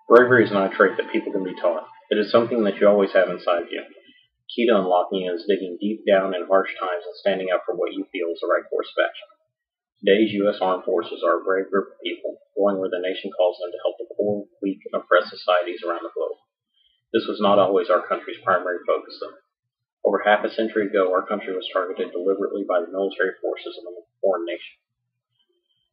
Bravery is not a trait that people can be taught. It is something that you always have inside you. Key to unlocking it is digging deep down in harsh times and standing up for what you feel is the right course of action. Today's U.S. Armed Forces are a brave group of people, going where the nation calls them to help the poor, weak, and oppressed societies around the globe. This was not always our country's primary focus, though. Over half a century ago, our country was targeted deliberately by the military forces of a foreign nation.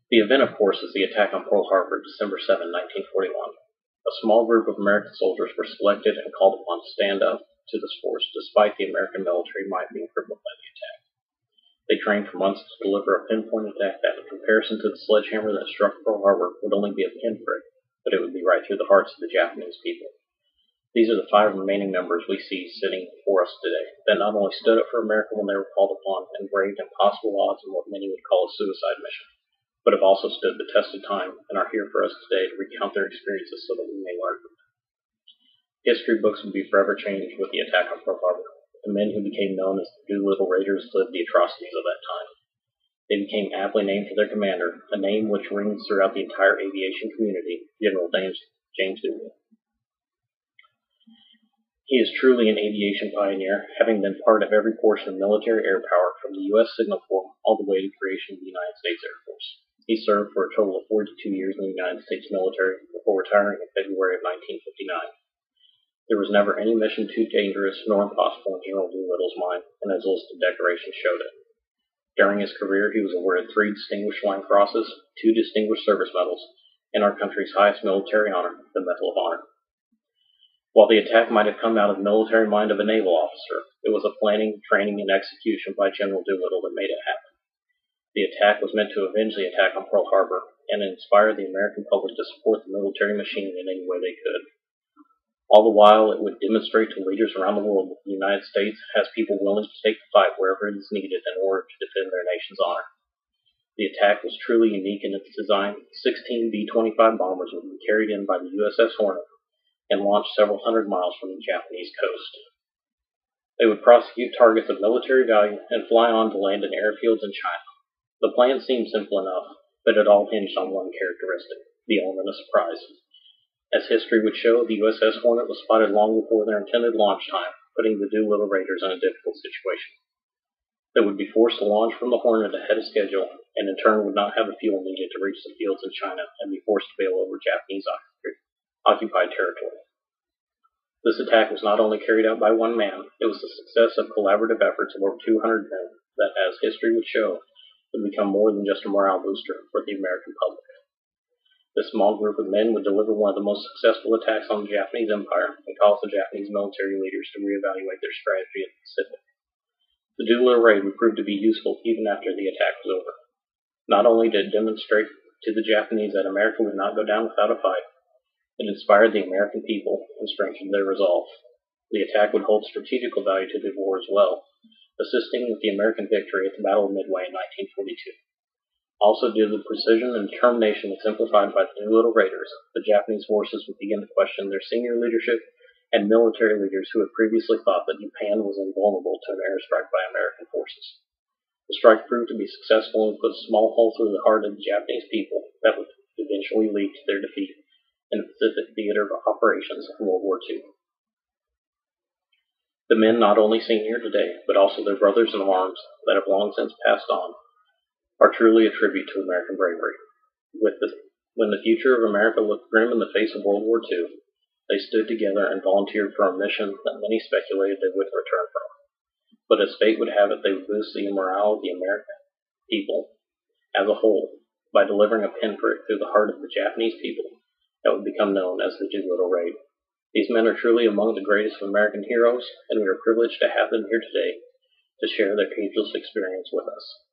The event, of course, is the attack on Pearl Harbor, December 7, 1941. A small group of American soldiers were selected and called upon to stand up to this force, despite the American military might being crippled by the attack. They trained for months to deliver a pinpoint attack that, in comparison to the sledgehammer that struck Pearl Harbor, would only be a pinprick, but it would be right through the hearts of the Japanese people. These are the 5 remaining members we see sitting before us today, that not only stood up for America when they were called upon and braved impossible odds in what many would call a suicide mission, but have also stood the test of time and are here for us today to recount their experiences so that we may learn from them. History books would be forever changed with the attack on Pearl Harbor. The men who became known as the Doolittle Raiders lived the atrocities of that time. They became aptly named for their commander, a name which rings throughout the entire aviation community, General James Doolittle. He is truly an aviation pioneer, having been part of every portion of military air power from the U.S. Signal Corps all the way to the creation of the United States Air Force. He served for a total of 42 years in the United States military before retiring in February of 1959. There was never any mission too dangerous nor impossible in General Doolittle's mind, and his list of decorations showed it. During his career, he was awarded 3 Distinguished Line Crosses, 2 Distinguished Service Medals, and our country's highest military honor, the Medal of Honor. While the attack might have come out of the military mind of a naval officer, it was the planning, training, and execution by General Doolittle that made it happen. The attack was meant to avenge the attack on Pearl Harbor and inspire the American public to support the military machine in any way they could. All the while, it would demonstrate to leaders around the world that the United States has people willing to take the fight wherever it is needed in order to defend their nation's honor. The attack was truly unique in its design. 16 B-25 bombers would be carried in by the USS Hornet and launched several hundred miles from the Japanese coast. They would prosecute targets of military value and fly on to land in airfields in China. The plan seemed simple enough, but it all hinged on one characteristic, the element of surprise. As history would show, the USS Hornet was spotted long before their intended launch time, putting the Doolittle Raiders in a difficult situation. They would be forced to launch from the Hornet ahead of schedule, and in turn would not have the fuel needed to reach the fields in China and be forced to bail over Japanese occupied territory. This attack was not only carried out by one man, it was the success of collaborative efforts of over 200 men that, as history would show, would become more than just a morale booster for the American public. This small group of men would deliver one of the most successful attacks on the Japanese Empire and cause the Japanese military leaders to reevaluate their strategy in the Pacific. The Doolittle Raid would prove to be useful even after the attack was over. Not only did it demonstrate to the Japanese that America would not go down without a fight, it inspired the American people and strengthened their resolve. The attack would hold strategical value to the war as well, assisting with the American victory at the Battle of Midway in 1942. Also, due to the precision and determination exemplified by the Doolittle Raiders, the Japanese forces would begin to question their senior leadership and military leaders who had previously thought that Japan was invulnerable to an airstrike by American forces. The strike proved to be successful and put a small hole through the heart of the Japanese people that would eventually lead to their defeat in the Pacific Theater of Operations in World War II. The men not only seen here today, but also their brothers in arms that have long since passed on, are truly a tribute to American bravery. When the future of America looked grim in the face of World War II, they stood together and volunteered for a mission that many speculated they wouldn't return from. But as fate would have it, they would boost the morale of the American people as a whole by delivering a pinprick through the heart of the Japanese people that would become known as the Doolittle Raid. These men are truly among the greatest of American heroes, and we are privileged to have them here today to share their ageless experience with us.